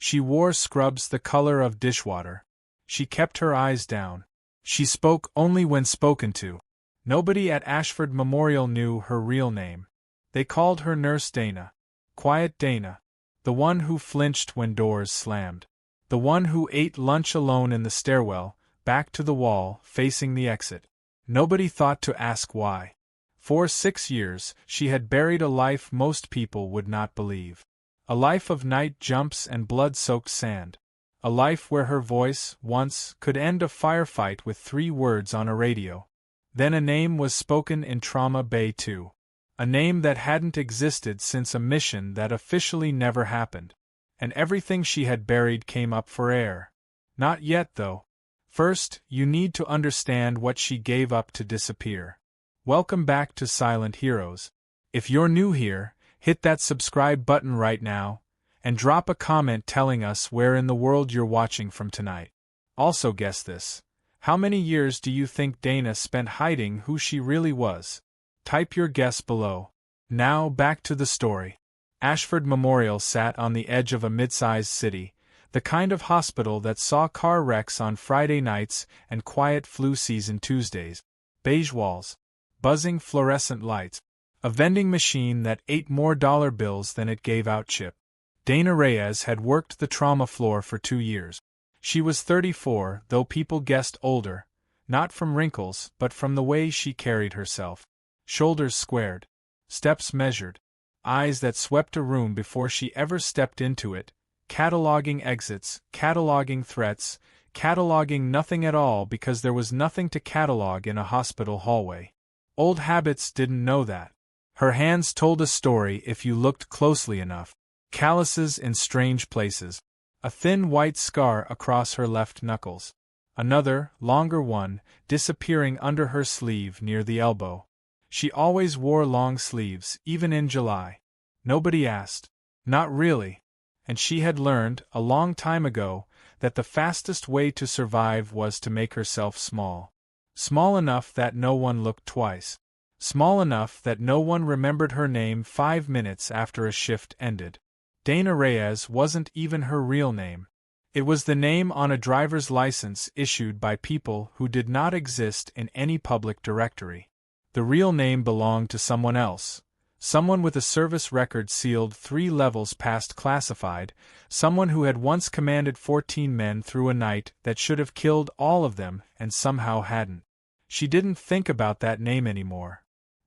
She wore scrubs the color of dishwater. She kept her eyes down. She spoke only when spoken to. Nobody at Ashford Memorial knew her real name. They called her Nurse Dana. Quiet Dana. The one who flinched when doors slammed. The one who ate lunch alone in the stairwell, back to the wall, facing the exit. Nobody thought to ask why. For 6 years, she had buried a life most people would not believe. A life of night jumps and blood-soaked sand. A life where her voice, once, could end a firefight with 3 words on a radio. Then a name was spoken in Trauma Bay too. A name that hadn't existed since a mission that officially never happened. And everything she had buried came up for air. Not yet, though. First, you need to understand what she gave up to disappear. Welcome back to Silent Heroes. If you're new here, hit that subscribe button right now, and drop a comment telling us where in the world you're watching from tonight. Also guess this. How many years do you think Dana spent hiding who she really was? Type your guess below. Now back to the story. Ashford Memorial sat on the edge of a mid-sized city, the kind of hospital that saw car wrecks on Friday nights and quiet flu season Tuesdays. Beige walls. Buzzing fluorescent lights. A vending machine that ate more dollar bills than it gave out chip. Dana Reyes had worked the trauma floor for 2 years. She was 34, though people guessed older, not from wrinkles but from the way she carried herself. Shoulders squared. Steps measured. Eyes that swept a room before she ever stepped into it, cataloging exits, cataloging threats, cataloging nothing at all because there was nothing to catalog in a hospital hallway. Old habits didn't know that. Her hands told a story if you looked closely enough. Calluses in strange places. A thin white scar across her left knuckles. Another, longer one, disappearing under her sleeve near the elbow. She always wore long sleeves, even in July. Nobody asked. Not really. And she had learned, a long time ago, that the fastest way to survive was to make herself small. Small enough that no one looked twice. Small enough that no one remembered her name 5 minutes after a shift ended. Dana Reyes wasn't even her real name. It was the name on a driver's license issued by people who did not exist in any public directory. The real name belonged to someone else. Someone with a service record sealed 3 levels past classified, someone who had once commanded 14 men through a night that should have killed all of them and somehow hadn't. She didn't think about that name anymore.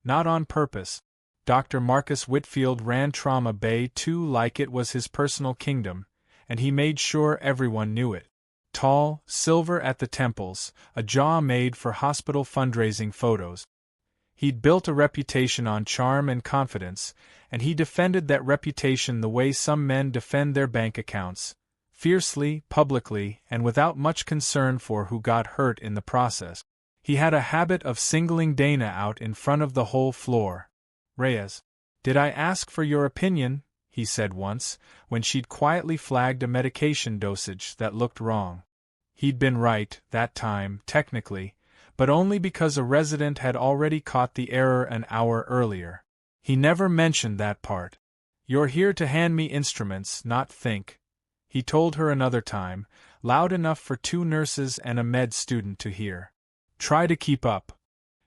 Not on purpose. Dr. Marcus Whitfield ran Trauma Bay too like it was his personal kingdom, and he made sure everyone knew it. Tall, silver at the temples, a jaw made for hospital fundraising photos. He'd built a reputation on charm and confidence, and he defended that reputation the way some men defend their bank accounts, fiercely, publicly, and without much concern for who got hurt in the process. He had a habit of singling Dana out in front of the whole floor. Reyes, did I ask for your opinion? He said once, when she'd quietly flagged a medication dosage that looked wrong. He'd been right, that time, technically, but only because a resident had already caught the error an hour earlier. He never mentioned that part. You're here to hand me instruments, not think. He told her another time, loud enough for 2 nurses and a med student to hear. Try to keep up.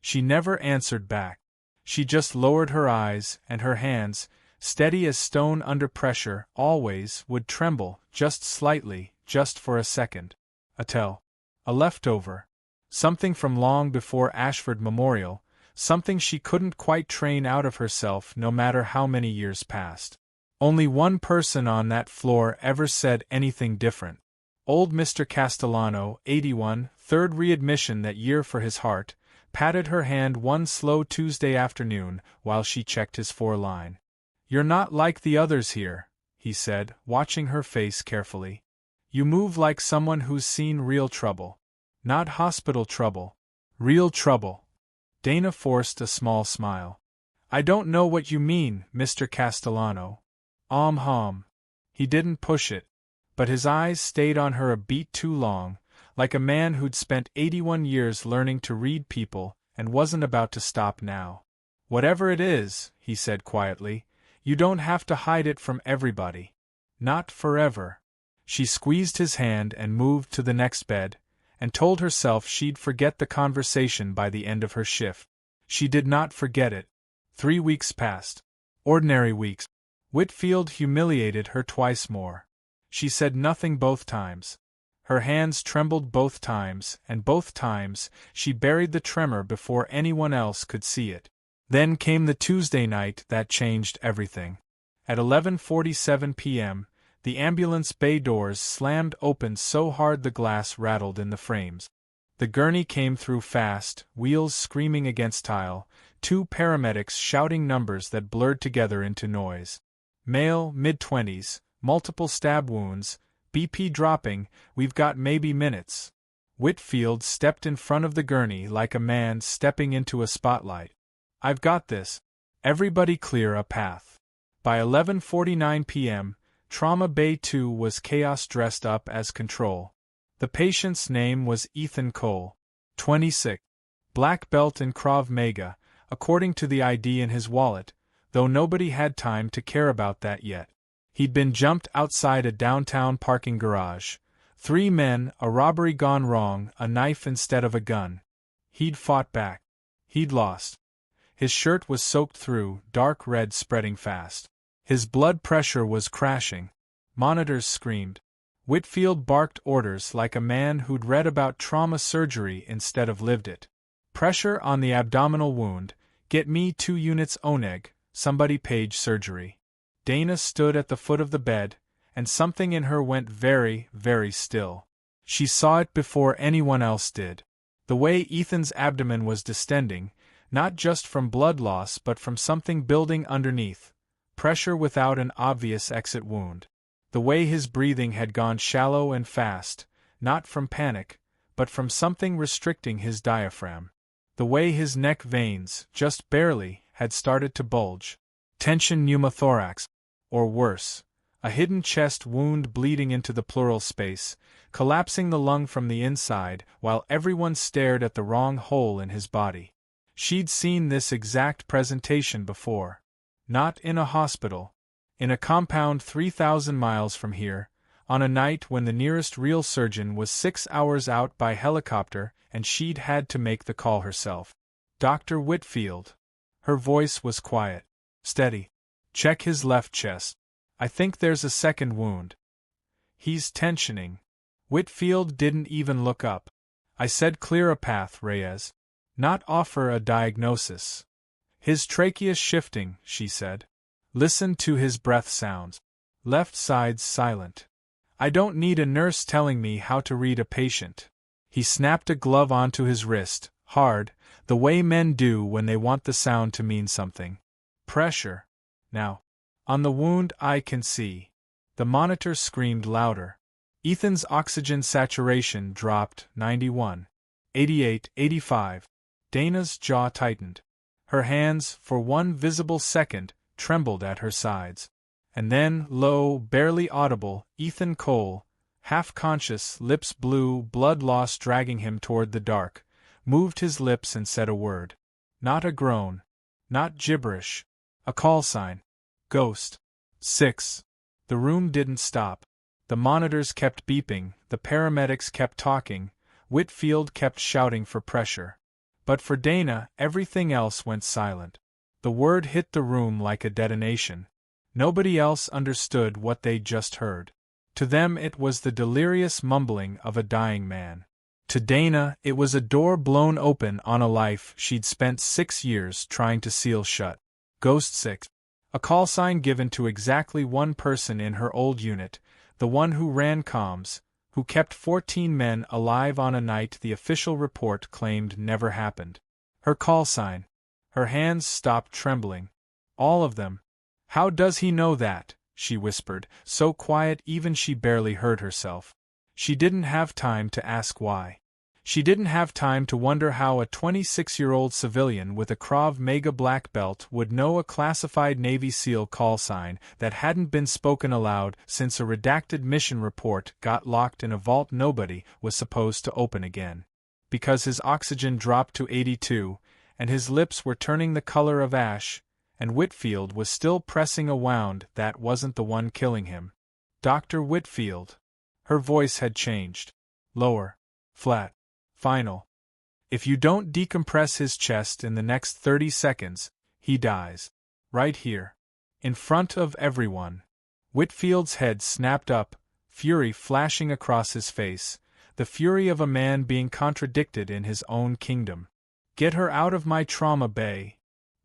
She never answered back. She just lowered her eyes, and her hands, steady as stone under pressure, always, would tremble, just slightly, just for a second. A tell. A leftover. Something from long before Ashford Memorial, something she couldn't quite train out of herself no matter how many years passed. Only one person on that floor ever said anything different. Old Mr. Castellano, 81, third readmission that year for his heart, patted her hand one slow Tuesday afternoon while she checked his 4-line. You're not like the others here, he said, watching her face carefully. You move like someone who's seen real trouble. Not hospital trouble. Real trouble. Dana forced a small smile. I don't know what you mean, Mr. Castellano. Hum. He didn't push it, but his eyes stayed on her a beat too long, like a man who'd spent 81 years learning to read people and wasn't about to stop now. Whatever it is, he said quietly, you don't have to hide it from everybody. Not forever. She squeezed his hand and moved to the next bed, and told herself she'd forget the conversation by the end of her shift. She did not forget it. 3 weeks passed. Ordinary weeks. Whitfield humiliated her twice more. She said nothing both times. Her hands trembled both times, and both times she buried the tremor before anyone else could see it. Then came the Tuesday night that changed everything. At 11:47 p.m., the ambulance bay doors slammed open so hard the glass rattled in the frames. The gurney came through fast, wheels screaming against tile, 2 paramedics shouting numbers that blurred together into noise. Male, mid-20s, multiple stab wounds, BP dropping, we've got maybe minutes. Whitfield stepped in front of the gurney like a man stepping into a spotlight. I've got this. Everybody clear a path. By 11:49 p.m., Trauma Bay 2 was chaos dressed up as control. The patient's name was Ethan Cole, 26. Black belt in Krav Maga, according to the ID in his wallet, though nobody had time to care about that yet. He'd been jumped outside a downtown parking garage. 3 men, a robbery gone wrong, a knife instead of a gun. He'd fought back. He'd lost. His shirt was soaked through, dark red spreading fast. His blood pressure was crashing. Monitors screamed. Whitfield barked orders like a man who'd read about trauma surgery instead of lived it. Pressure on the abdominal wound. Get me 2 units Oneg, somebody page surgery. Dana stood at the foot of the bed, and something in her went very, very still. She saw it before anyone else did. The way Ethan's abdomen was distending, not just from blood loss but from something building underneath. Pressure without an obvious exit wound. The way his breathing had gone shallow and fast, not from panic, but from something restricting his diaphragm. The way his neck veins, just barely, had started to bulge. Tension pneumothorax. Or worse, a hidden chest wound bleeding into the pleural space, collapsing the lung from the inside while everyone stared at the wrong hole in his body. She'd seen this exact presentation before. Not in a hospital. In a compound 3,000 miles from here, on a night when the nearest real surgeon was 6 hours out by helicopter and she'd had to make the call herself. Dr. Whitfield. Her voice was quiet. Steady. Check his left chest. I think there's a second wound. He's tensioning. Whitfield didn't even look up. I said clear a path, Reyes. Not offer a diagnosis. His trachea's shifting, she said. Listen to his breath sounds. Left side's silent. I don't need a nurse telling me how to read a patient. He snapped a glove onto his wrist, hard, the way men do when they want the sound to mean something. Pressure. Now. On the wound I can see. The monitor screamed louder. Ethan's oxygen saturation dropped, 91. 88, 85. Dana's jaw tightened. Her hands, for one visible second, trembled at her sides. And then, low, barely audible, Ethan Cole, half-conscious, lips blue, blood loss dragging him toward the dark, moved his lips and said a word. Not a groan. Not gibberish. A call sign. Ghost. 6. The room didn't stop. The monitors kept beeping, the paramedics kept talking, Whitfield kept shouting for pressure. But for Dana, everything else went silent. The word hit the room like a detonation. Nobody else understood what they'd just heard. To them it was the delirious mumbling of a dying man. To Dana, it was a door blown open on a life she'd spent 6 years trying to seal shut. Ghost 6. A call sign given to exactly one person in her old unit, the one who ran comms, who kept 14 men alive on a night the official report claimed never happened. Her call sign. Her hands stopped trembling. All of them. How does he know that? She whispered, so quiet even she barely heard herself. She didn't have time to ask why. She didn't have time to wonder how a 26-year-old civilian with a Krav Maga black belt would know a classified Navy SEAL call sign that hadn't been spoken aloud since a redacted mission report got locked in a vault nobody was supposed to open again. Because his oxygen dropped to 82, and his lips were turning the color of ash, and Whitfield was still pressing a wound that wasn't the one killing him. Dr. Whitfield. Her voice had changed. Lower. Flat. Final. If you don't decompress his chest in the next 30 seconds, he dies. Right here. In front of everyone. Whitfield's head snapped up, fury flashing across his face, the fury of a man being contradicted in his own kingdom. Get her out of my trauma bay.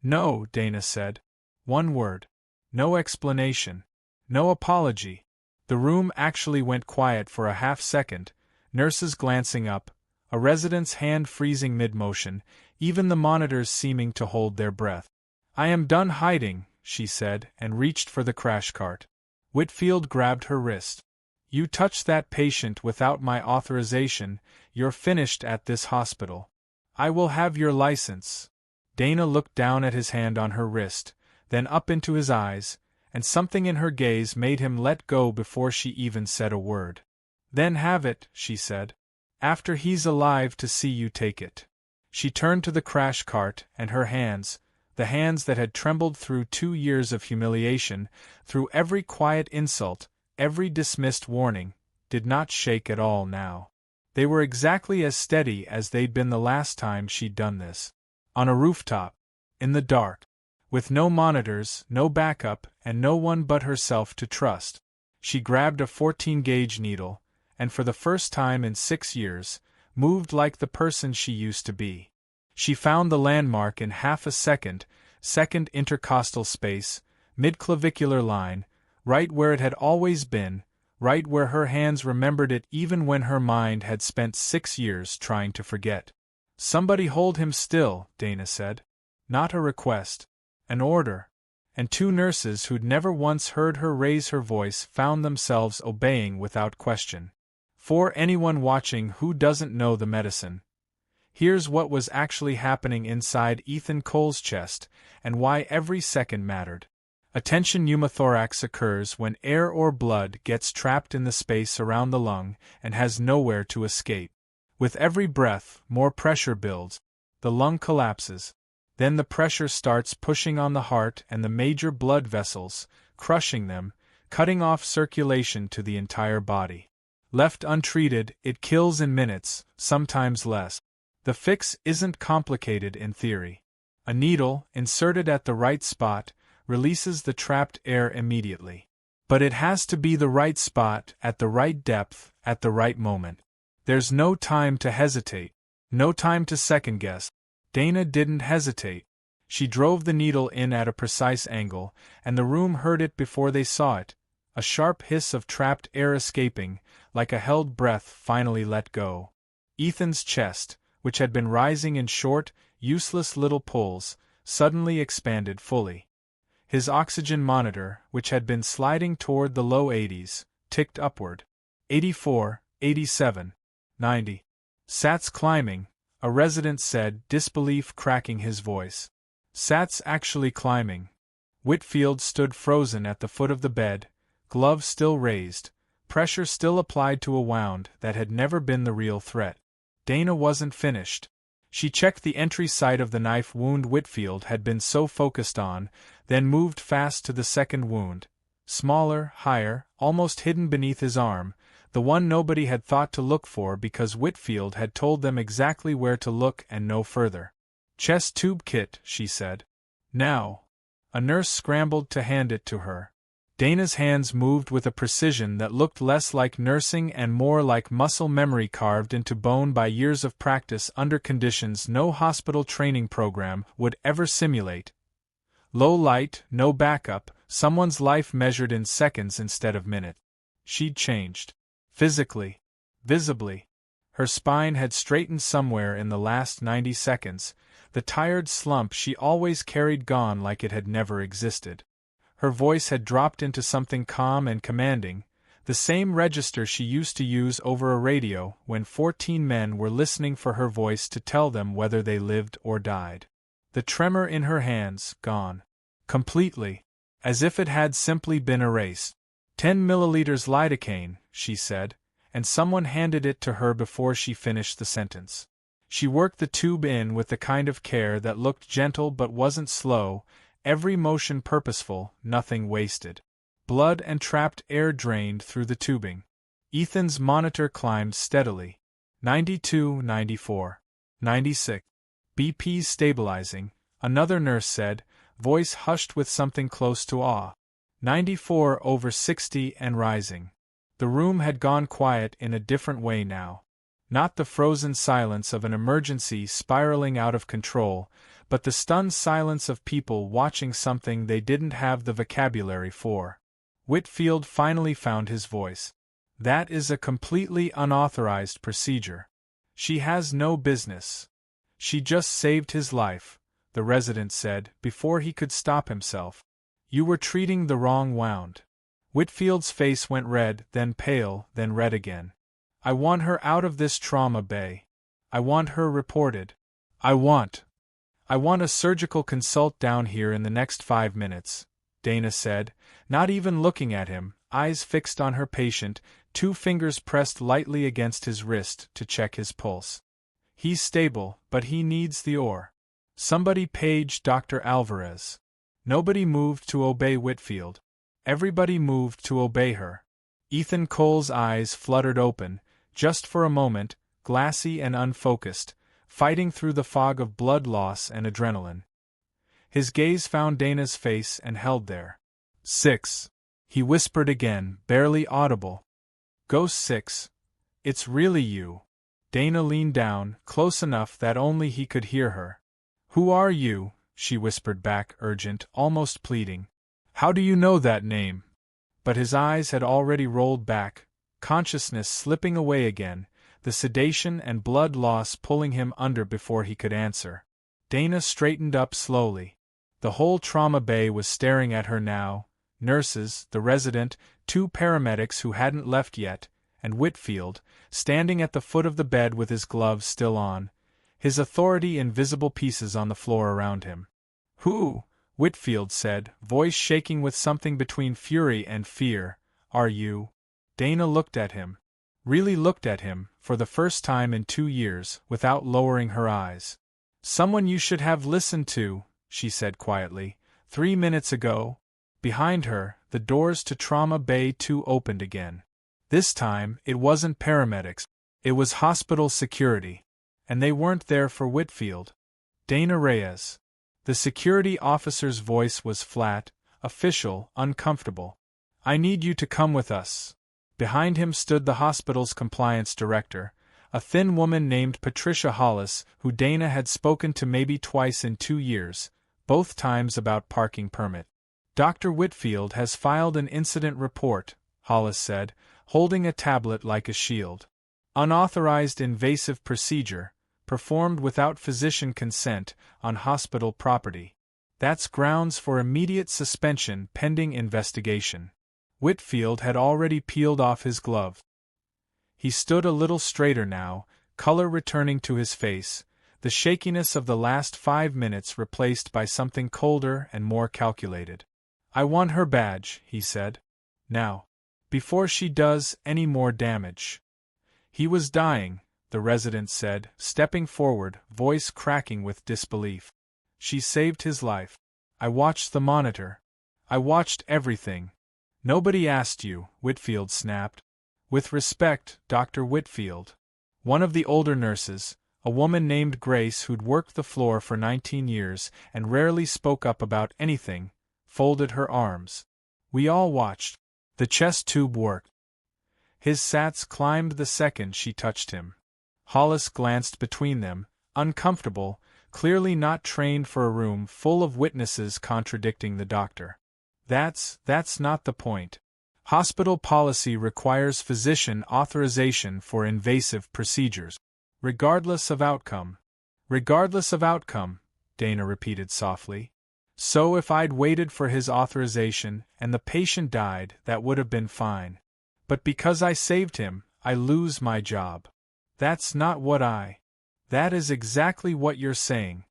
No, Dana said. One word. No explanation. No apology. The room actually went quiet for a half-second, nurses glancing up, a resident's hand freezing mid-motion, even the monitors seeming to hold their breath. I am done hiding, she said, and reached for the crash cart. Whitfield grabbed her wrist. You touched that patient without my authorization, you're finished at this hospital. I will have your license. Dana looked down at his hand on her wrist, then up into his eyes, and something in her gaze made him let go before she even said a word. Then have it, she said. After he's alive to see you take it. She turned to the crash cart, and her hands, the hands that had trembled through 2 years of humiliation, through every quiet insult, every dismissed warning, did not shake at all now. They were exactly as steady as they'd been the last time she'd done this. On a rooftop. In the dark. With no monitors, no backup, and no one but herself to trust. She grabbed a 14-gauge needle, and for the first time in 6 years, moved like the person she used to be. She found the landmark in half a second, second intercostal space, mid-clavicular line, right where it had always been, right where her hands remembered it even when her mind had spent 6 years trying to forget. Somebody hold him still, Dana said. Not a request. An order. And 2 nurses who'd never once heard her raise her voice found themselves obeying without question. For anyone watching who doesn't know the medicine, here's what was actually happening inside Ethan Cole's chest, and why every second mattered. Attention pneumothorax occurs when air or blood gets trapped in the space around the lung and has nowhere to escape. With every breath, more pressure builds. The lung collapses. Then the pressure starts pushing on the heart and the major blood vessels, crushing them, cutting off circulation to the entire body. Left untreated, it kills in minutes, sometimes less. The fix isn't complicated in theory. A needle, inserted at the right spot, releases the trapped air immediately. But it has to be the right spot, at the right depth, at the right moment. There's no time to hesitate. No time to second-guess. Dana didn't hesitate. She drove the needle in at a precise angle, and the room heard it before they saw it. A sharp hiss of trapped air escaping, like a held breath finally let go. Ethan's chest, which had been rising in short, useless little pulls, suddenly expanded fully. His oxygen monitor, which had been sliding toward the low 80s, ticked upward. 84, 87, 90. Sat's climbing, a resident said, disbelief cracking his voice. Sat's actually climbing. Whitfield stood frozen at the foot of the bed, gloves still raised, pressure still applied to a wound that had never been the real threat. Dana wasn't finished. She checked the entry site of the knife wound Whitfield had been so focused on, then moved fast to the second wound. Smaller, higher, almost hidden beneath his arm, the one nobody had thought to look for because Whitfield had told them exactly where to look and no further. Chest tube kit, she said. Now. A nurse scrambled to hand it to her. Dana's hands moved with a precision that looked less like nursing and more like muscle memory carved into bone by years of practice under conditions no hospital training program would ever simulate. Low light, no backup, someone's life measured in seconds instead of minutes. She'd changed. Physically. Visibly. Her spine had straightened somewhere in the last 90 seconds, the tired slump she always carried gone like it had never existed. Her voice had dropped into something calm and commanding, the same register she used to use over a radio when 14 men were listening for her voice to tell them whether they lived or died. The tremor in her hands, gone. Completely. As if it had simply been erased. 10 milliliters lidocaine, she said, and someone handed it to her before she finished the sentence. She worked the tube in with the kind of care that looked gentle but wasn't slow, every motion purposeful, nothing wasted. Blood and trapped air drained through the tubing. Ethan's monitor climbed steadily. 92, 94, 96. BP's stabilizing, another nurse said, voice hushed with something close to awe. 94 over 60 and rising. The room had gone quiet in a different way now. Not the frozen silence of an emergency spiraling out of control, but the stunned silence of people watching something they didn't have the vocabulary for. Whitfield finally found his voice. That is a completely unauthorized procedure. She has no business. She just saved his life, the resident said, before he could stop himself. You were treating the wrong wound. Whitfield's face went red, then pale, then red again. I want her out of this trauma bay. I want her reported. I want a surgical consult down here in the next 5 minutes, Dana said, not even looking at him, eyes fixed on her patient, 2 fingers pressed lightly against his wrist to check his pulse. He's stable, but he needs the ore. Somebody page Dr. Alvarez. Nobody moved to obey Whitfield. Everybody moved to obey her. Ethan Cole's eyes fluttered open, just for a moment, glassy and unfocused, fighting through the fog of blood loss and adrenaline. His gaze found Dana's face and held there. 6. He whispered again, barely audible. Ghost 6. It's really you. Dana leaned down, close enough that only he could hear her. Who are you? She whispered back, urgent, almost pleading. How do you know that name? But his eyes had already rolled back, consciousness slipping away again, the sedation and blood loss pulling him under before he could answer. Dana straightened up slowly. The whole trauma bay was staring at her now, nurses, the resident, 2 paramedics who hadn't left yet, and Whitfield, standing at the foot of the bed with his gloves still on, his authority in visible pieces on the floor around him. Who? Whitfield said, voice shaking with something between fury and fear. Are you? Dana looked at him. Really looked at him, for the first time in 2 years, without lowering her eyes. Someone you should have listened to, she said quietly, 3 minutes ago. Behind her, the doors to Trauma Bay 2 opened again. This time, it wasn't paramedics. It was hospital security. And they weren't there for Whitfield. Dana Reyes. The security officer's voice was flat, official, uncomfortable. I need you to come with us. Behind him stood the hospital's compliance director, a thin woman named Patricia Hollis, who Dana had spoken to maybe twice in 2 years, both times about parking permit. Dr. Whitfield has filed an incident report, Hollis said, holding a tablet like a shield. Unauthorized invasive procedure, performed without physician consent, on hospital property. That's grounds for immediate suspension pending investigation. Whitfield had already peeled off his glove. He stood a little straighter now, color returning to his face, the shakiness of the last 5 minutes replaced by something colder and more calculated. I want her badge, he said. Now. Before she does any more damage. He was dying, the resident said, stepping forward, voice cracking with disbelief. She saved his life. I watched the monitor. I watched everything. Nobody asked you, Whitfield snapped. With respect, Dr. Whitfield. One of the older nurses, a woman named Grace who'd worked the floor for 19 years and rarely spoke up about anything, folded her arms. We all watched. The chest tube worked. His sats climbed the second she touched him. Hollis glanced between them, uncomfortable, clearly not trained for a room full of witnesses contradicting the doctor. That's not the point. Hospital policy requires physician authorization for invasive procedures. Regardless of outcome. Regardless of outcome, Dana repeated softly. So if I'd waited for his authorization and the patient died, that would have been fine. But because I saved him, I lose my job. That's not what That is exactly what you're saying.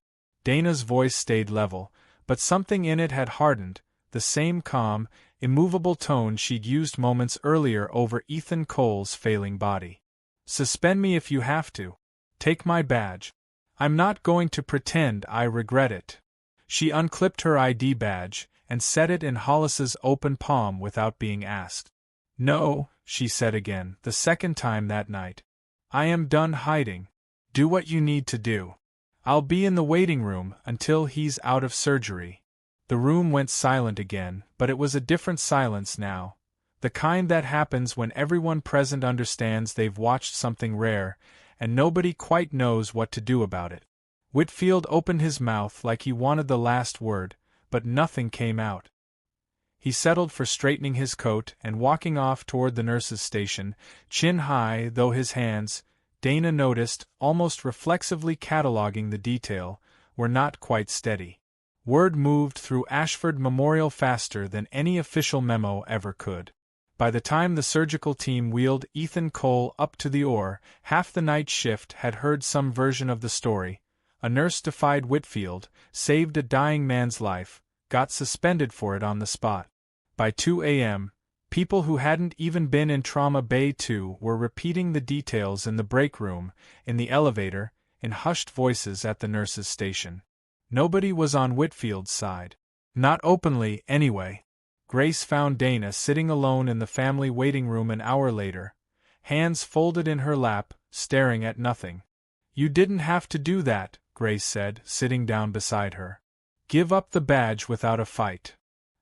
Dana's voice stayed level, but something in it had hardened, the same calm, immovable tone she'd used moments earlier over Ethan Cole's failing body. Suspend me if you have to. Take my badge. I'm not going to pretend I regret it. She unclipped her ID badge and set it in Hollis's open palm without being asked. No, she said again, the second time that night. I am done hiding. Do what you need to do. I'll be in the waiting room until he's out of surgery. The room went silent again, but it was a different silence now. The kind that happens when everyone present understands they've watched something rare, and nobody quite knows what to do about it. Whitfield opened his mouth like he wanted the last word, but nothing came out. He settled for straightening his coat and walking off toward the nurse's station, chin high, though his hands, Dana noticed, almost reflexively cataloging the detail, were not quite steady. Word moved through Ashford Memorial faster than any official memo ever could. By the time the surgical team wheeled Ethan Cole up to the OR, half the night shift had heard some version of the story. A nurse defied Whitfield, saved a dying man's life, got suspended for it on the spot. By 2 a.m., people who hadn't even been in Trauma Bay 2 were repeating the details in the break room, in the elevator, in hushed voices at the nurse's station. Nobody was on Whitfield's side. Not openly, anyway. Grace found Dana sitting alone in the family waiting room an hour later, hands folded in her lap, staring at nothing. You didn't have to do that, Grace said, sitting down beside her. Give up the badge without a fight.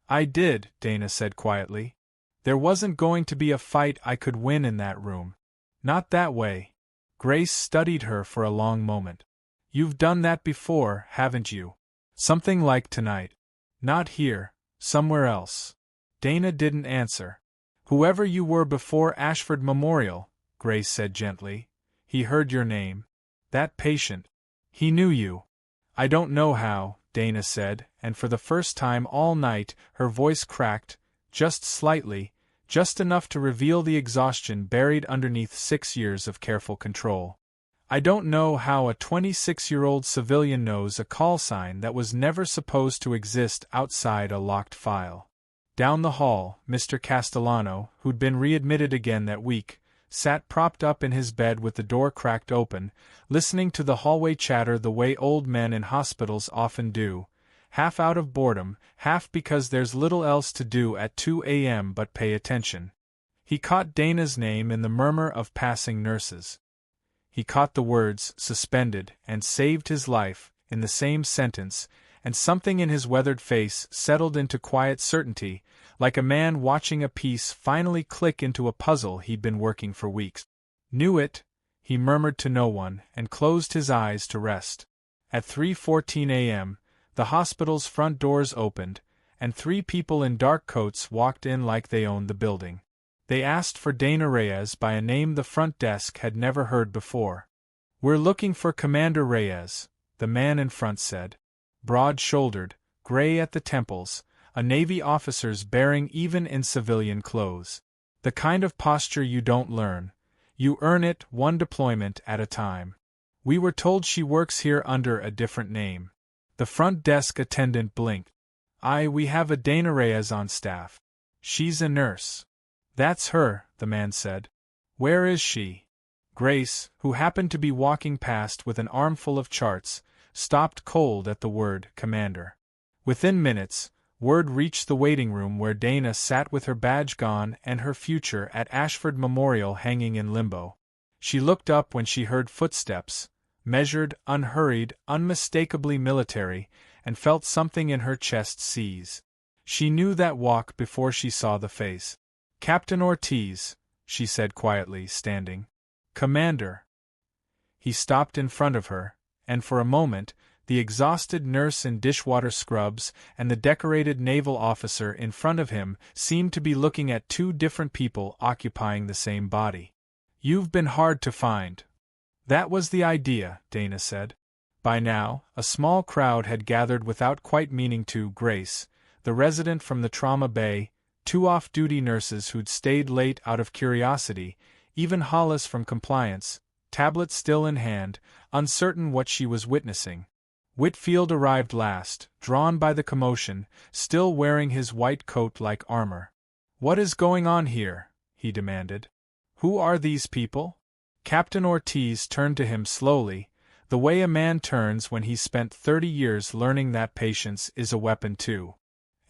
I did, Dana said quietly. There wasn't going to be a fight I could win in that room. Not that way. Grace studied her for a long moment. You've done that before, haven't you? Something like tonight. Not here, somewhere else. Dana didn't answer. Whoever you were before Ashford Memorial, Grace said gently. He heard your name. That patient. He knew you. I don't know how, Dana said, and for the first time all night her voice cracked, just slightly, just enough to reveal the exhaustion buried underneath 6 years of careful control. I don't know how a 26-year-old civilian knows a call sign that was never supposed to exist outside a locked file. Down the hall, Mr. Castellano, who'd been readmitted again that week, sat propped up in his bed with the door cracked open, listening to the hallway chatter the way old men in hospitals often do, half out of boredom, half because there's little else to do at 2 a.m. but pay attention. He caught Dana's name in the murmur of passing nurses. He caught the words, suspended, and saved his life, in the same sentence, and something in his weathered face settled into quiet certainty, like a man watching a piece finally click into a puzzle he'd been working for weeks. Knew it, he murmured to no one, and closed his eyes to rest. At 3:14 a.m., the hospital's front doors opened, and 3 people in dark coats walked in like they owned the building. They asked for Dana Reyes by a name the front desk had never heard before. We're looking for Commander Reyes, the man in front said. Broad-shouldered, gray at the temples, a Navy officer's bearing even in civilian clothes. The kind of posture you don't learn. You earn it one deployment at a time. We were told she works here under a different name. The front desk attendant blinked. We have a Dana Reyes on staff. She's a nurse. That's her, the man said. Where is she? Grace, who happened to be walking past with an armful of charts, stopped cold at the word commander. Within minutes, word reached the waiting room where Dana sat with her badge gone and her future at Ashford Memorial hanging in limbo. She looked up when she heard footsteps, measured, unhurried, unmistakably military, and felt something in her chest seize. She knew that walk before she saw the face. Captain Ortiz, she said quietly, standing. Commander. He stopped in front of her, and for a moment, the exhausted nurse in dishwater scrubs and the decorated naval officer in front of him seemed to be looking at 2 different people occupying the same body. You've been hard to find. That was the idea, Dana said. By now, a small crowd had gathered without quite meaning to. Grace, the resident from the Trauma Bay, 2 off-duty nurses who'd stayed late out of curiosity, even Hollis from compliance, tablet still in hand, uncertain what she was witnessing. Whitfield arrived last, drawn by the commotion, still wearing his white coat like armor. What is going on here? He demanded. Who are these people? Captain Ortiz turned to him slowly, the way a man turns when he's spent 30 years learning that patience is a weapon too.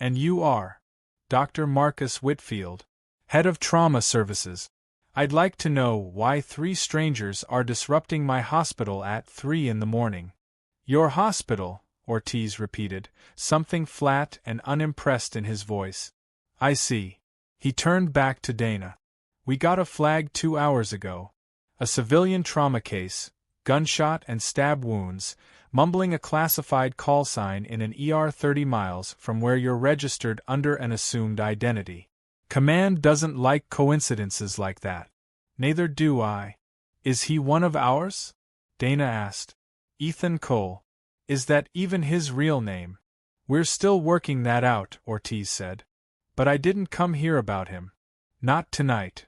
And you are? Dr. Marcus Whitfield. Head of Trauma Services. I'd like to know why 3 strangers are disrupting my hospital at 3 in the morning. Your hospital, Ortiz repeated, something flat and unimpressed in his voice. I see. He turned back to Dana. We got a flag 2 hours ago. A civilian trauma case, gunshot and stab wounds, mumbling a classified call sign in an ER 30 miles from where you're registered under an assumed identity. Command doesn't like coincidences like that. Neither do I. Is he one of ours? Dana asked. Ethan Cole. Is that even his real name? We're still working that out, Ortiz said. But I didn't come here about him. Not tonight.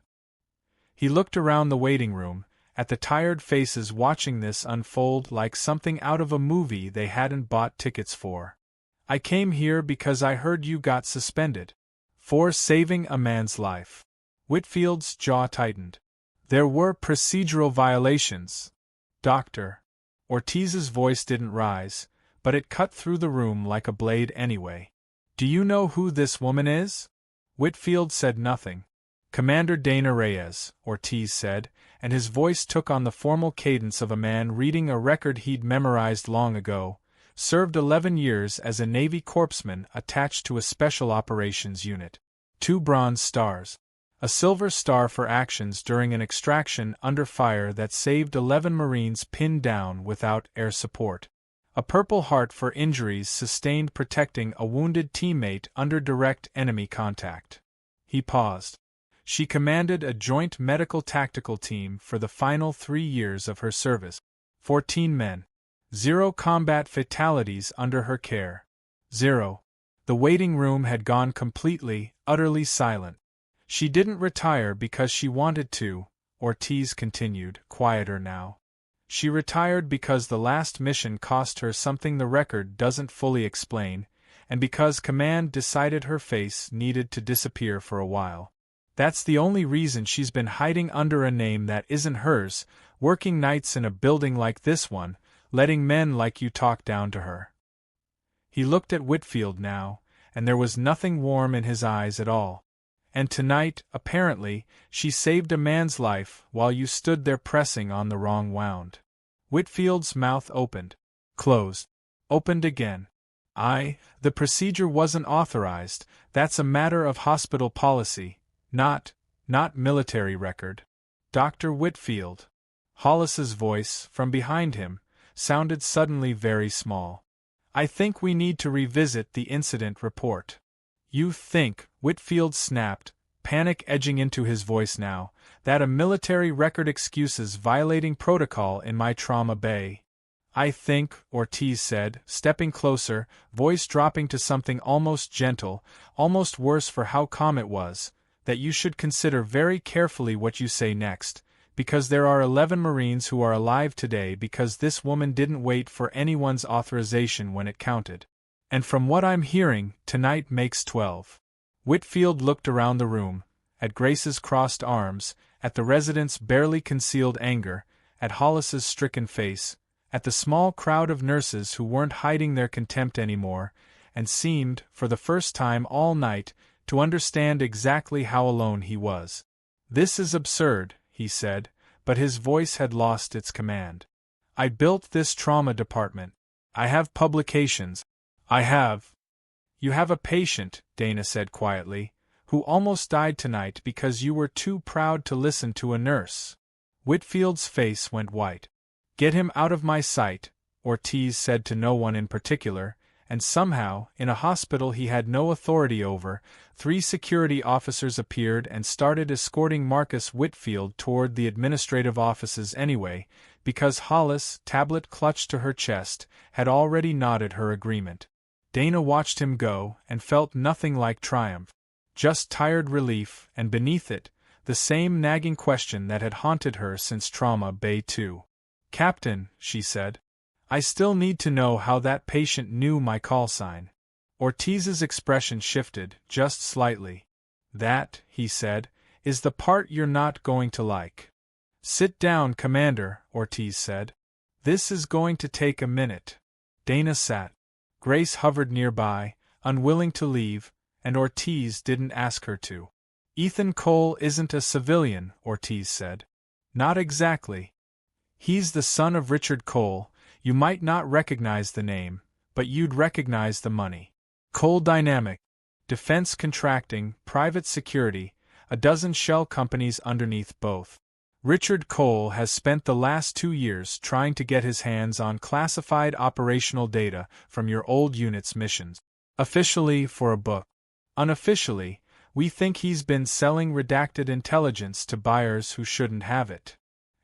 He looked around the waiting room, at the tired faces watching this unfold like something out of a movie they hadn't bought tickets for. I came here because I heard you got suspended. For saving a man's life. Whitfield's jaw tightened. There were procedural violations. Doctor. Ortiz's voice didn't rise, but it cut through the room like a blade anyway. Do you know who this woman is? Whitfield said nothing. Commander Dana Reyes, Ortiz said, and his voice took on the formal cadence of a man reading a record he'd memorized long ago. Served 11 years as a Navy corpsman attached to a Special Operations Unit. 2 Bronze Stars. A Silver Star for actions during an extraction under fire that saved 11 Marines pinned down without air support. A Purple Heart for injuries sustained protecting a wounded teammate under direct enemy contact. He paused. She commanded a joint medical tactical team for the final 3 years of her service. 14 men. 0 combat fatalities under her care. 0. The waiting room had gone completely, utterly silent. She didn't retire because she wanted to, Ortiz continued, quieter now. She retired because the last mission cost her something the record doesn't fully explain, and because Command decided her face needed to disappear for a while. That's the only reason she's been hiding under a name that isn't hers, working nights in a building like this one, letting men like you talk down to her. He looked at Whitfield now, and there was nothing warm in his eyes at all. And tonight, apparently, she saved a man's life while you stood there pressing on the wrong wound. Whitfield's mouth opened. Closed. Opened again. The procedure wasn't authorized, that's a matter of hospital policy, not military record. Dr. Whitfield. Hollis's voice, from behind him, sounded suddenly very small. I think we need to revisit the incident report. You think, Whitfield snapped, panic edging into his voice now, that a military record excuses violating protocol in my trauma bay? I think, Ortiz said, stepping closer, voice dropping to something almost gentle, almost worse for how calm it was, that you should consider very carefully what you say next. Because there are 11 Marines who are alive today because this woman didn't wait for anyone's authorization when it counted. And from what I'm hearing, tonight makes 12. Whitfield looked around the room, at Grace's crossed arms, at the resident's barely concealed anger, at Hollis's stricken face, at the small crowd of nurses who weren't hiding their contempt anymore, and seemed, for the first time all night, to understand exactly how alone he was. This is absurd, he said, but his voice had lost its command. I built this trauma department. I have publications. I have. You have a patient, Dana said quietly, who almost died tonight because you were too proud to listen to a nurse. Whitfield's face went white. Get him out of my sight, Ortiz said to no one in particular, and somehow, in a hospital he had no authority over, 3 security officers appeared and started escorting Marcus Whitfield toward the administrative offices anyway, because Hollis, tablet clutched to her chest, had already nodded her agreement. Dana watched him go and felt nothing like triumph, just tired relief, and beneath it, the same nagging question that had haunted her since Trauma Bay 2. Captain, she said, I still need to know how that patient knew my call sign. Ortiz's expression shifted, just slightly. That, he said, is the part you're not going to like. Sit down, Commander, Ortiz said. This is going to take a minute. Dana sat. Grace hovered nearby, unwilling to leave, and Ortiz didn't ask her to. Ethan Cole isn't a civilian, Ortiz said. Not exactly. He's the son of Richard Cole. You might not recognize the name, but you'd recognize the money. Cole Dynamic, defense contracting, private security, a dozen shell companies underneath both. Richard Cole has spent the last 2 years trying to get his hands on classified operational data from your old unit's missions. Officially, for a book. Unofficially, we think he's been selling redacted intelligence to buyers who shouldn't have it.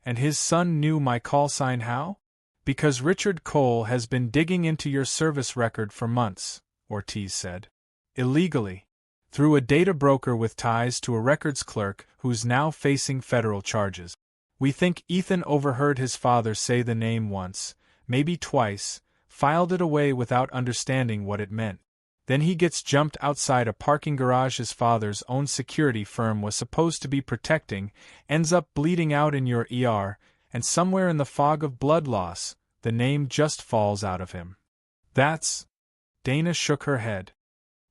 And his son knew my call sign how? Because Richard Cole has been digging into your service record for months, Ortiz said. Illegally. Through a data broker with ties to a records clerk who's now facing federal charges. We think Ethan overheard his father say the name once, maybe twice, filed it away without understanding what it meant. Then he gets jumped outside a parking garage his father's own security firm was supposed to be protecting, ends up bleeding out in your ER, and somewhere in the fog of blood loss, the name just falls out of him. That's... Dana shook her head.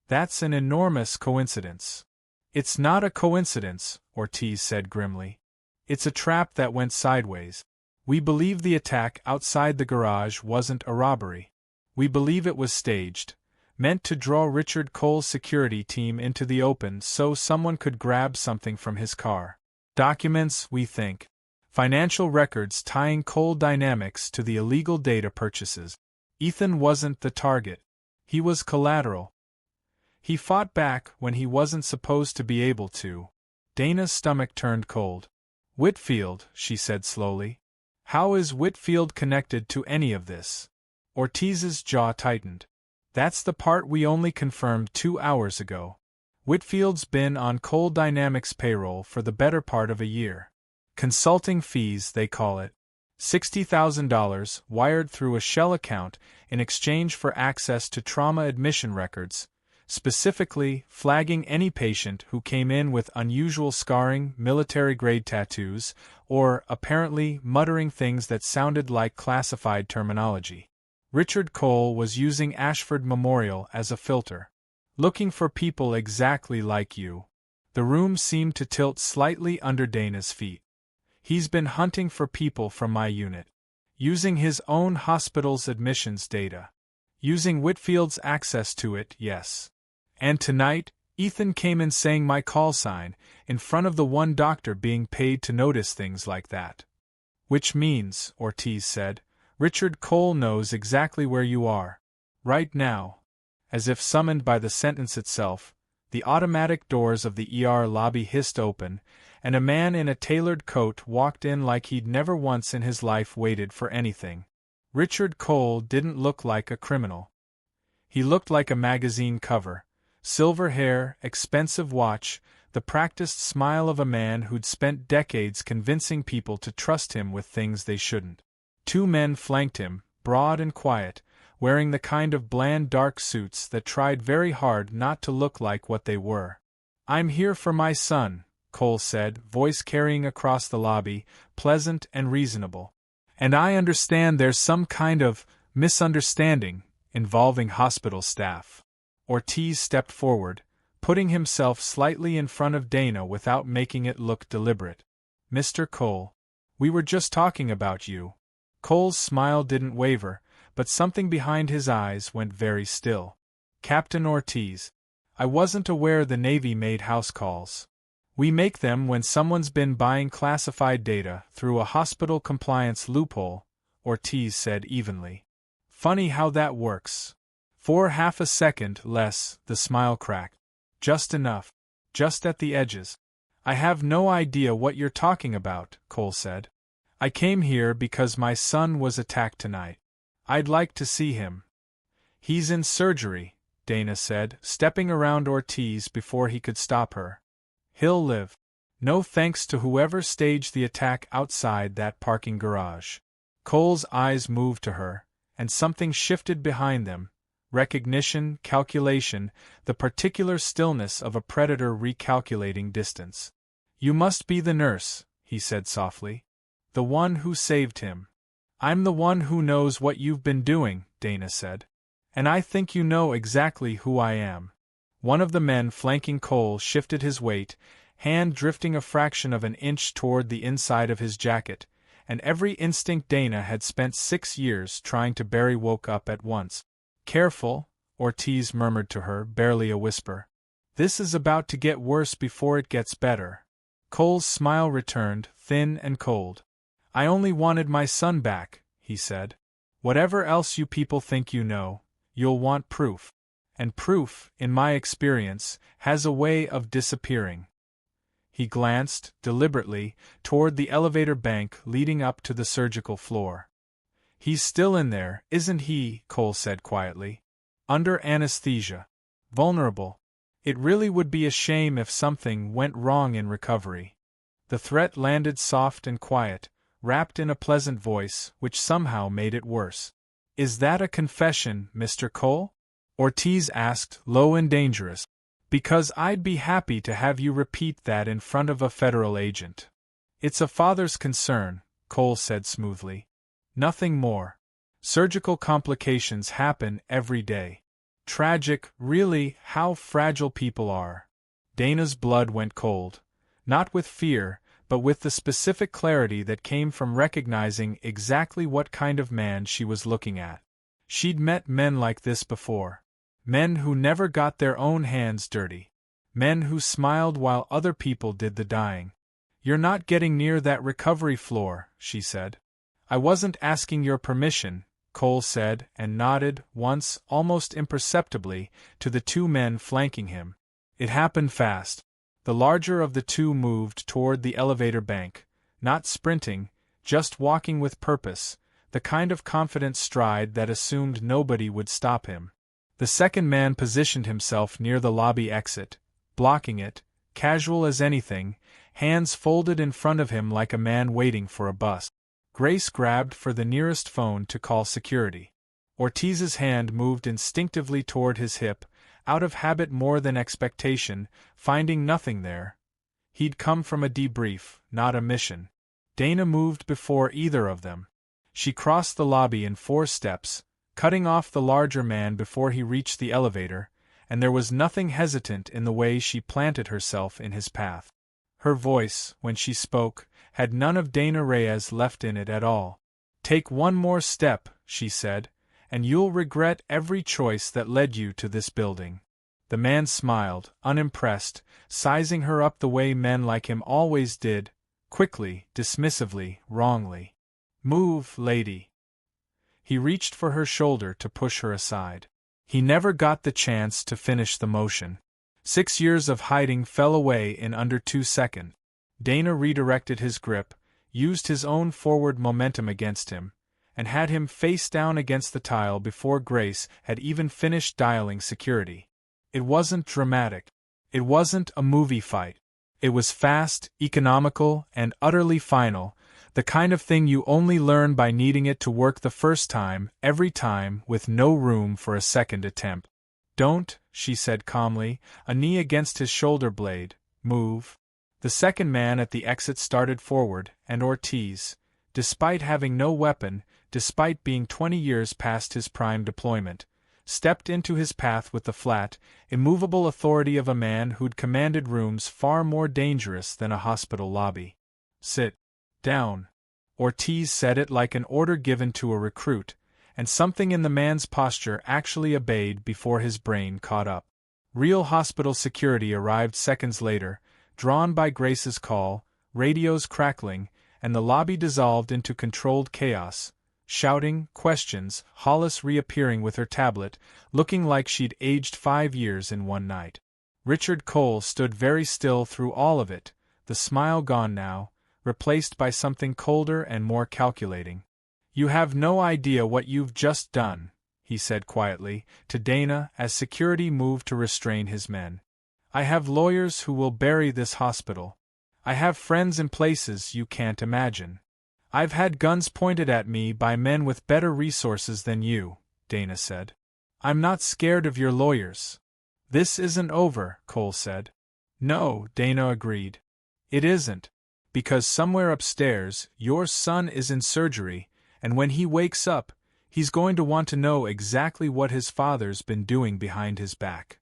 That's an enormous coincidence. It's not a coincidence, Ortiz said grimly. It's a trap that went sideways. We believe the attack outside the garage wasn't a robbery. We believe it was staged, meant to draw Richard Cole's security team into the open so someone could grab something from his car. Documents, we think. Financial records tying Cole Dynamics to the illegal data purchases. Ethan wasn't the target. He was collateral. He fought back when he wasn't supposed to be able to. Dana's stomach turned cold. Whitfield, she said slowly. How is Whitfield connected to any of this? Ortiz's jaw tightened. That's the part we only confirmed 2 hours ago. Whitfield's been on Cole Dynamics' payroll for the better part of a year. Consulting fees, they call it. $60,000 wired through a shell account in exchange for access to trauma admission records, specifically flagging any patient who came in with unusual scarring, military-grade tattoos, or, apparently, muttering things that sounded like classified terminology. Richard Cole was using Ashford Memorial as a filter. Looking for people exactly like you. The room seemed to tilt slightly under Dana's feet. He's been hunting for people from my unit. Using his own hospital's admissions data. Using Whitfield's access to it, yes. And tonight, Ethan came in saying my call sign, in front of the one doctor being paid to notice things like that. Which means, Ortiz said, Richard Cole knows exactly where you are. Right now. As if summoned by the sentence itself, the automatic doors of the ER lobby hissed open, and a man in a tailored coat walked in like he'd never once in his life waited for anything. Richard Cole didn't look like a criminal. He looked like a magazine cover. Silver hair, expensive watch, the practiced smile of a man who'd spent decades convincing people to trust him with things they shouldn't. 2 men flanked him, broad and quiet, wearing the kind of bland dark suits that tried very hard not to look like what they were. I'm here for my son, Cole said, voice carrying across the lobby, pleasant and reasonable. And I understand there's some kind of misunderstanding involving hospital staff. Ortiz stepped forward, putting himself slightly in front of Dana without making it look deliberate. Mr. Cole, we were just talking about you. Cole's smile didn't waver, but something behind his eyes went very still. Captain Ortiz, I wasn't aware the Navy made house calls. We make them when someone's been buying classified data through a hospital compliance loophole, Ortiz said evenly. Funny how that works. For half a second less, the smile cracked. Just enough. Just at the edges. I have no idea what you're talking about, Cole said. I came here because my son was attacked tonight. I'd like to see him. He's in surgery, Dana said, stepping around Ortiz before he could stop her. He'll live. No thanks to whoever staged the attack outside that parking garage. Cole's eyes moved to her, and something shifted behind them. Recognition, calculation, the particular stillness of a predator recalculating distance. You must be the nurse, he said softly. The one who saved him. I'm the one who knows what you've been doing, Dana said. And I think you know exactly who I am. One of the men flanking Cole shifted his weight, hand drifting a fraction of an inch toward the inside of his jacket, and every instinct Dana had spent 6 years trying to bury woke up at once. "Careful," Ortiz murmured to her, barely a whisper. "This is about to get worse before it gets better." Cole's smile returned, thin and cold. "I only wanted my son back," he said. "Whatever else you people think you know, you'll want proof. And proof, in my experience, has a way of disappearing." He glanced, deliberately, toward the elevator bank leading up to the surgical floor. "He's still in there, isn't he?" Cole said quietly. "Under anesthesia. Vulnerable. It really would be a shame if something went wrong in recovery." The threat landed soft and quiet, wrapped in a pleasant voice, which somehow made it worse. "Is that a confession, Mr. Cole?" Ortiz asked, low and dangerous. "Because I'd be happy to have you repeat that in front of a federal agent." "It's a father's concern," Cole said smoothly. "Nothing more. Surgical complications happen every day. Tragic, really, how fragile people are." Dana's blood went cold. Not with fear, but with the specific clarity that came from recognizing exactly what kind of man she was looking at. She'd met men like this before. Men who never got their own hands dirty. Men who smiled while other people did the dying. "You're not getting near that recovery floor," she said. "I wasn't asking your permission," Cole said, and nodded, once, almost imperceptibly, to the 2 men flanking him. It happened fast. The larger of the 2 moved toward the elevator bank, not sprinting, just walking with purpose, the kind of confident stride that assumed nobody would stop him. The second man positioned himself near the lobby exit, blocking it, casual as anything, hands folded in front of him like a man waiting for a bus. Grace grabbed for the nearest phone to call security. Ortiz's hand moved instinctively toward his hip, out of habit more than expectation, finding nothing there. He'd come from a debrief, not a mission. Dana moved before either of them. She crossed the lobby in 4 steps, cutting off the larger man before he reached the elevator, and there was nothing hesitant in the way she planted herself in his path. Her voice, when she spoke, had none of Dana Reyes left in it at all. "Take one more step," she said, "and you'll regret every choice that led you to this building." The man smiled, unimpressed, sizing her up the way men like him always did, quickly, dismissively, wrongly. "Move, lady." He reached for her shoulder to push her aside. He never got the chance to finish the motion. 6 years of hiding fell away in under 2 seconds. Dana redirected his grip, used his own forward momentum against him, and had him face down against the tile before Grace had even finished dialing security. It wasn't dramatic. It wasn't a movie fight. It was fast, economical, and utterly final, the kind of thing you only learn by needing it to work the first time, every time, with no room for a second attempt. "Don't," she said calmly, a knee against his shoulder blade, "move." The second man at the exit started forward, and Ortiz, despite having no weapon, despite being 20 years past his prime deployment, stepped into his path with the flat, immovable authority of a man who'd commanded rooms far more dangerous than a hospital lobby. "Sit down." Ortiz said it like an order given to a recruit, and something in the man's posture actually obeyed before his brain caught up. Real hospital security arrived seconds later, drawn by Grace's call, radios crackling, and the lobby dissolved into controlled chaos. Shouting, questions, Hollis reappearing with her tablet, looking like she'd aged 5 years in one night. Richard Cole stood very still through all of it, the smile gone now, replaced by something colder and more calculating. "You have no idea what you've just done," he said quietly, to Dana as security moved to restrain his men. "I have lawyers who will bury this hospital. I have friends in places you can't imagine. I've had guns pointed at me by men with better resources than you," Dana said. "I'm not scared of your lawyers." "This isn't over," Cole said. "No," Dana agreed. "It isn't. Because somewhere upstairs, your son is in surgery, and when he wakes up, he's going to want to know exactly what his father's been doing behind his back."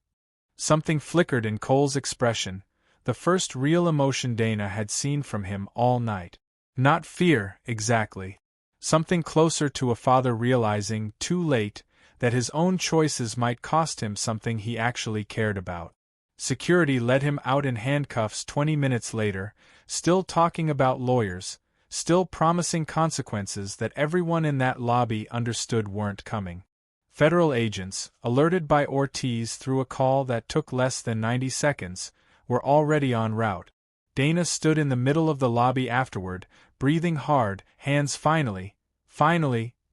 Something flickered in Cole's expression, The first real emotion Dana had seen from him all night. Not fear, exactly. Something closer to a father realizing, too late, that his own choices might cost him something he actually cared about. Security let him out in handcuffs 20 minutes later, still talking about lawyers, still promising consequences that everyone in that lobby understood weren't coming. Federal agents, alerted by Ortiz through a call that took less than 90 seconds, were already en route. Dana stood in the middle of the lobby afterward, breathing hard, hands finally,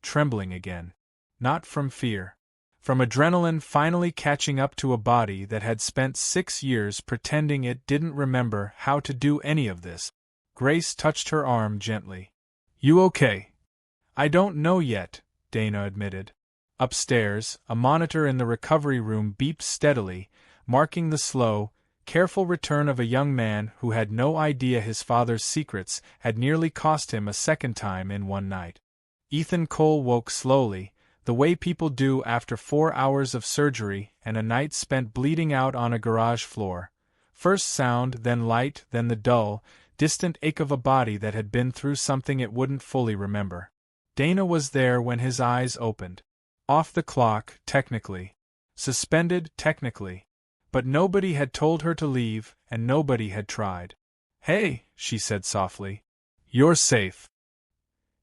trembling again. Not from fear. From adrenaline finally catching up to a body that had spent 6 years pretending it didn't remember how to do any of this. Grace touched her arm gently. "You okay?" "I don't know yet," Dana admitted. Upstairs, a monitor in the recovery room beeped steadily, marking the slow, careful return of a young man who had no idea his father's secrets had nearly cost him a second time in one night. Ethan Cole woke slowly, the way people do after 4 hours of surgery and a night spent bleeding out on a garage floor. First sound, then light, then the dull, distant ache of a body that had been through something it wouldn't fully remember. Dana was there when his eyes opened. Off the clock, technically. Suspended, technically. But nobody had told her to leave, and nobody had tried. "Hey," she said softly. "You're safe."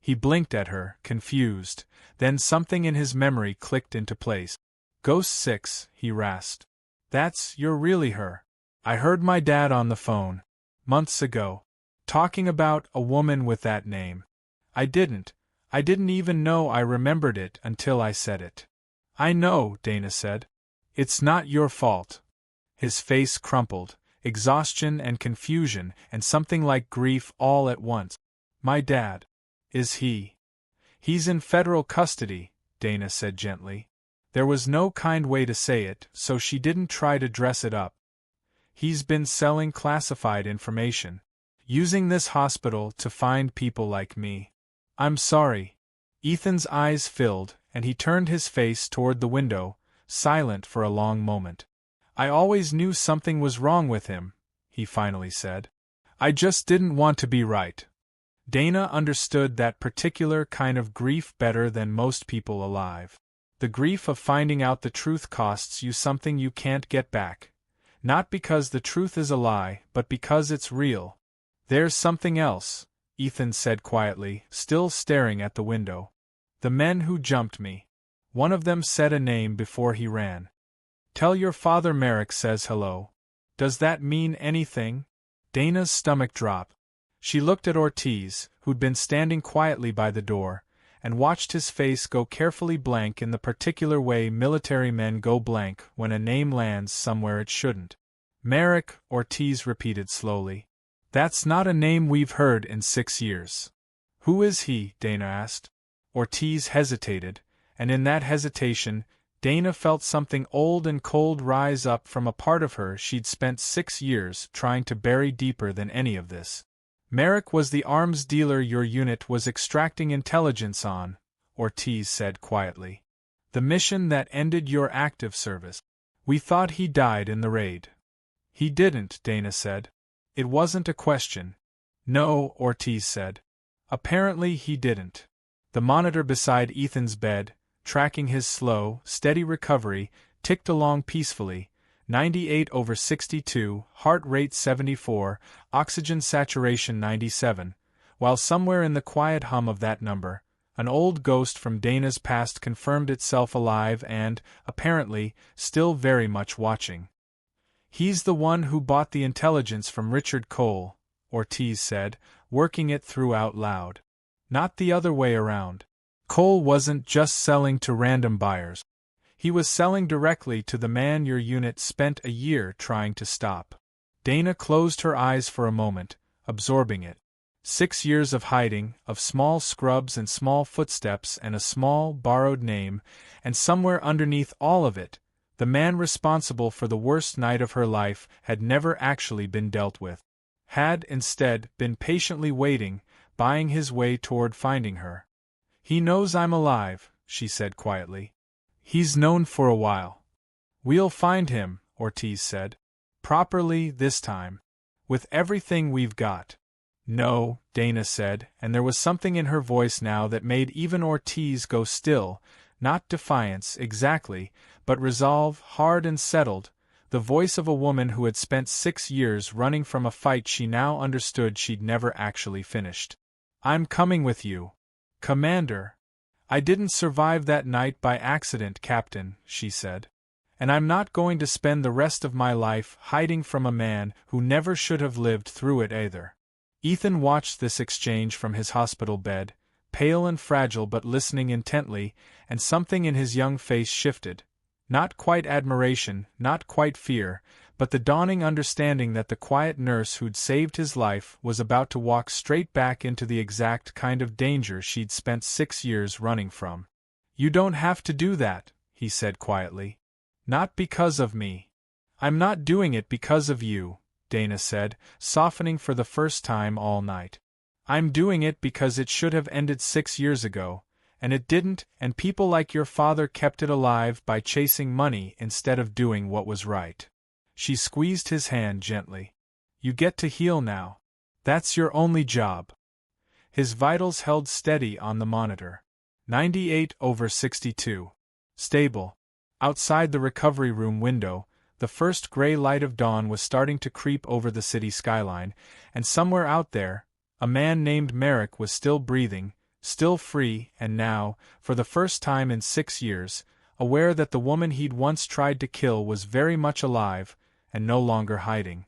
He blinked at her, confused, then something in his memory clicked into place. "Ghost 6, he rasped. "You're really her. I heard my dad on the phone. Months ago. Talking about a woman with that name. I didn't even know I remembered it until I said it." "I know," Dana said. "It's not your fault." His face crumpled, exhaustion and confusion and something like grief all at once. "My dad. Is he?" "He's in federal custody," Dana said gently. There was no kind way to say it, so she didn't try to dress it up. "He's been selling classified information. Using this hospital to find people like me." "I'm sorry." Ethan's eyes filled, and he turned his face toward the window, silent for a long moment. "I always knew something was wrong with him," he finally said. "I just didn't want to be right." Dana understood that particular kind of grief better than most people alive. The grief of finding out the truth costs you something you can't get back. Not because the truth is a lie, but because it's real. "There's something else," Ethan said quietly, still staring at the window. "The men who jumped me. One of them said a name before he ran. Tell your father Merrick says hello." "Does that mean anything?" Dana's stomach dropped. She looked at Ortiz, who'd been standing quietly by the door, and watched his face go carefully blank in the particular way military men go blank when a name lands somewhere it shouldn't. "Merrick," Ortiz repeated slowly. "That's not a name we've heard in 6 years." "Who is he?" Dana asked. Ortiz hesitated, and in that hesitation, Dana felt something old and cold rise up from a part of her she'd spent 6 years trying to bury deeper than any of this. "Merrick was the arms dealer your unit was extracting intelligence on," Ortiz said quietly. "The mission that ended your active service. We thought he died in the raid." "He didn't," Dana said. It wasn't a question. "No," Ortiz said. "Apparently he didn't." The monitor beside Ethan's bed, tracking his slow, steady recovery, ticked along peacefully, 98/62, heart rate 74, oxygen saturation 97, while somewhere in the quiet hum of that number, an old ghost from Dana's past confirmed itself alive and, apparently, still very much watching. "He's the one who bought the intelligence from Richard Cole," Ortiz said, working it through out loud. "Not the other way around. Cole wasn't just selling to random buyers. He was selling directly to the man your unit spent a year trying to stop." Dana closed her eyes for a moment, absorbing it. 6 years of hiding, of small scrubs and small footsteps and a small, borrowed name, and somewhere underneath all of it, the man responsible for the worst night of her life had never actually been dealt with. Had, instead, been patiently waiting, buying his way toward finding her. "He knows I'm alive," she said quietly. "He's known for a while." "We'll find him," Ortiz said. "Properly this time." With everything we've got. No, Dana said, and there was something in her voice now that made even Ortiz go still, not defiance, exactly, but resolve, hard and settled, the voice of a woman who had spent 6 years running from a fight she now understood she'd never actually finished. I'm coming with you. Commander. I didn't survive that night by accident, Captain, she said. And I'm not going to spend the rest of my life hiding from a man who never should have lived through it either. Ethan watched this exchange from his hospital bed, pale and fragile but listening intently, and something in his young face shifted. Not quite admiration, not quite fear, but the dawning understanding that the quiet nurse who'd saved his life was about to walk straight back into the exact kind of danger she'd spent 6 years running from. You don't have to do that, he said quietly. Not because of me. I'm not doing it because of you, Dana said, softening for the first time all night. I'm doing it because it should have ended 6 years ago, and it didn't, and people like your father kept it alive by chasing money instead of doing what was right. She squeezed his hand gently. You get to heal now. That's your only job. His vitals held steady on the monitor. 98/62. Stable. Outside the recovery room window, the first gray light of dawn was starting to creep over the city skyline, and somewhere out there, a man named Merrick was still breathing, still free, and now, for the first time in 6 years, aware that the woman he'd once tried to kill was very much alive, and no longer hiding.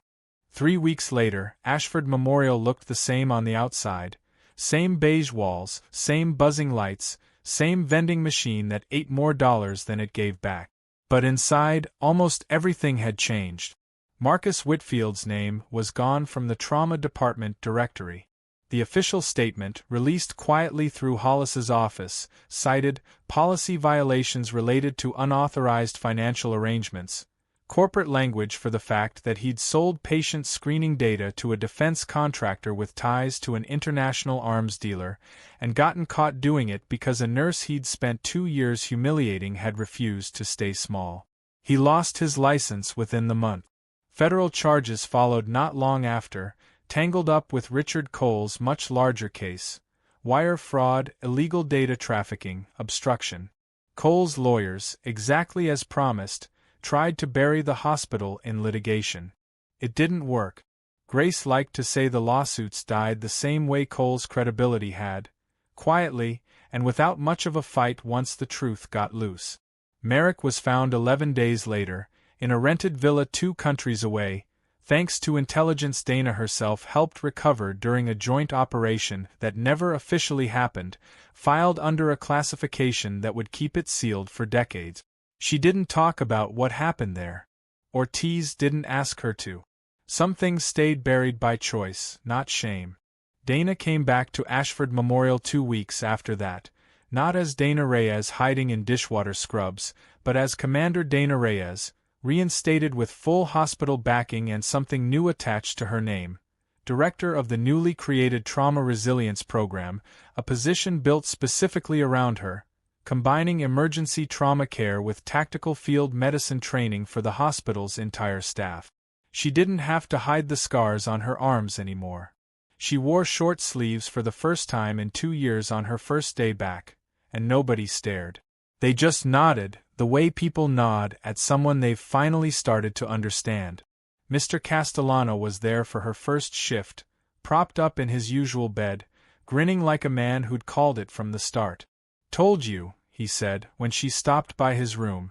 3 weeks later, Ashford Memorial looked the same on the outside. Same beige walls, same buzzing lights, same vending machine that ate more dollars than it gave back. But inside, almost everything had changed. Marcus Whitfield's name was gone from the Trauma Department directory. The official statement, released quietly through Hollis's office, cited policy violations related to unauthorized financial arrangements, corporate language for the fact that he'd sold patient screening data to a defense contractor with ties to an international arms dealer, and gotten caught doing it because a nurse he'd spent 2 years humiliating had refused to stay small. He lost his license within the month. Federal charges followed not long after, tangled up with Richard Cole's much larger case: wire fraud, illegal data trafficking, obstruction. Cole's lawyers, exactly as promised, tried to bury the hospital in litigation. It didn't work. Grace liked to say the lawsuits died the same way Cole's credibility had, quietly, and without much of a fight once the truth got loose. Merrick was found 11 days later, in a rented villa 2 countries away, thanks to intelligence Dana herself helped recover during a joint operation that never officially happened, filed under a classification that would keep it sealed for decades. She didn't talk about what happened there. Ortiz didn't ask her to. Some things stayed buried by choice, not shame. Dana came back to Ashford Memorial 2 weeks after that, not as Dana Reyes hiding in dishwater scrubs, but as Commander Dana Reyes, reinstated with full hospital backing and something new attached to her name. Director of the newly created Trauma Resilience Program, a position built specifically around her, combining emergency trauma care with tactical field medicine training for the hospital's entire staff. She didn't have to hide the scars on her arms anymore. She wore short sleeves for the first time in 2 years on her first day back, and nobody stared. They just nodded, the way people nod at someone they've finally started to understand. Mr. Castellano was there for her first shift, propped up in his usual bed, grinning like a man who'd called it from the start. "Told you," he said, when she stopped by his room.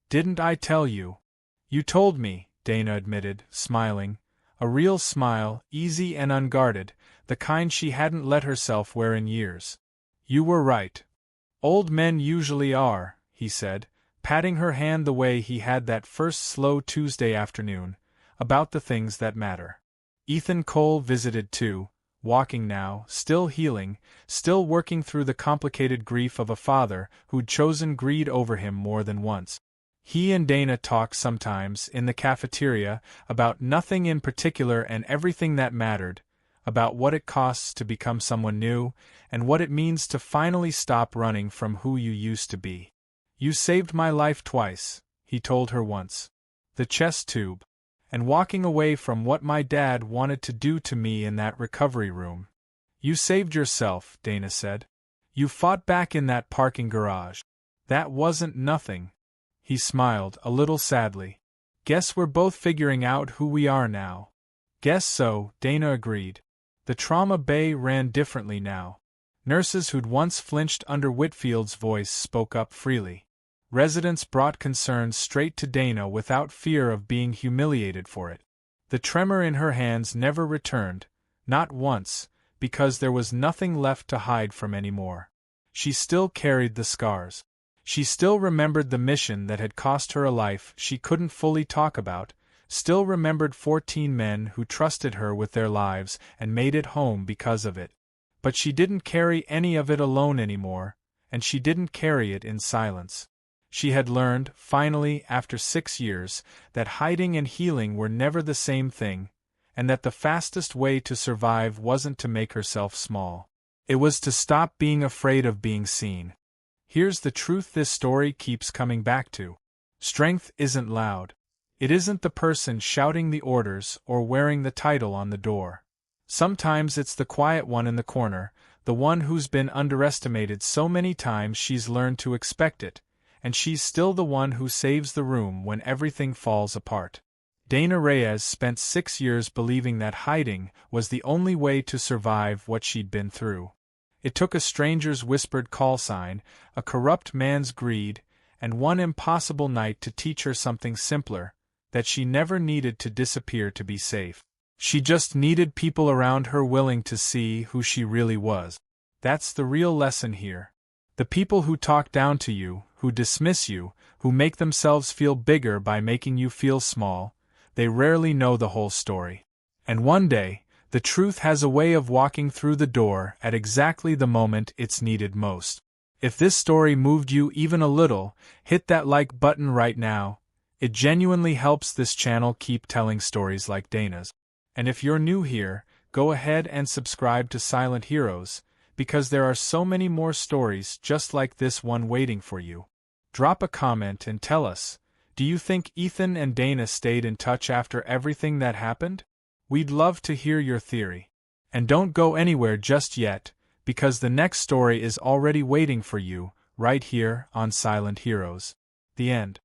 "Didn't I tell you?" "You told me," Dana admitted, smiling. A real smile, easy and unguarded, the kind she hadn't let herself wear in years. "You were right. Old men usually are," he said, patting her hand the way he had that first slow Tuesday afternoon, about the things that matter. Ethan Cole visited too, walking now, still healing, still working through the complicated grief of a father who'd chosen greed over him more than once. He and Dana talked sometimes, in the cafeteria, about nothing in particular and everything that mattered, about what it costs to become someone new, and what it means to finally stop running from who you used to be. "You saved my life twice," he told her once. "The chest tube. and walking away from what my dad wanted to do to me in that recovery room. You saved yourself, Dana said. You fought back in that parking garage. That wasn't nothing. He smiled, a little sadly. Guess we're both figuring out who we are now. Guess so, Dana agreed. The trauma bay ran differently now. Nurses who'd once flinched under Whitfield's voice spoke up freely. Residents brought concerns straight to Dana without fear of being humiliated for it. The tremor in her hands never returned, not once, because there was nothing left to hide from anymore. She still carried the scars. She still remembered the mission that had cost her a life she couldn't fully talk about, still remembered 14 men who trusted her with their lives and made it home because of it. But she didn't carry any of it alone anymore, and she didn't carry it in silence. She had learned, finally, after 6 years, that hiding and healing were never the same thing, and that the fastest way to survive wasn't to make herself small. It was to stop being afraid of being seen. Here's the truth this story keeps coming back to. Strength isn't loud. It isn't the person shouting the orders or wearing the title on the door. Sometimes it's the quiet one in the corner, the one who's been underestimated so many times she's learned to expect it, and she's still the one who saves the room when everything falls apart. Dana Reyes spent 6 years believing that hiding was the only way to survive what she'd been through. It took a stranger's whispered call sign, a corrupt man's greed, and one impossible night to teach her something simpler, that she never needed to disappear to be safe. She just needed people around her willing to see who she really was. That's the real lesson here. The people who talk down to you, who dismiss you, who make themselves feel bigger by making you feel small, they rarely know the whole story. And one day, the truth has a way of walking through the door at exactly the moment it's needed most. If this story moved you even a little, hit that like button right now. It genuinely helps this channel keep telling stories like Dana's. And if you're new here, go ahead and subscribe to Silent Heroes, because there are so many more stories just like this one waiting for you. Drop a comment and tell us, do you think Ethan and Dana stayed in touch after everything that happened? We'd love to hear your theory. And don't go anywhere just yet, because the next story is already waiting for you, right here on Silent Heroes. The end.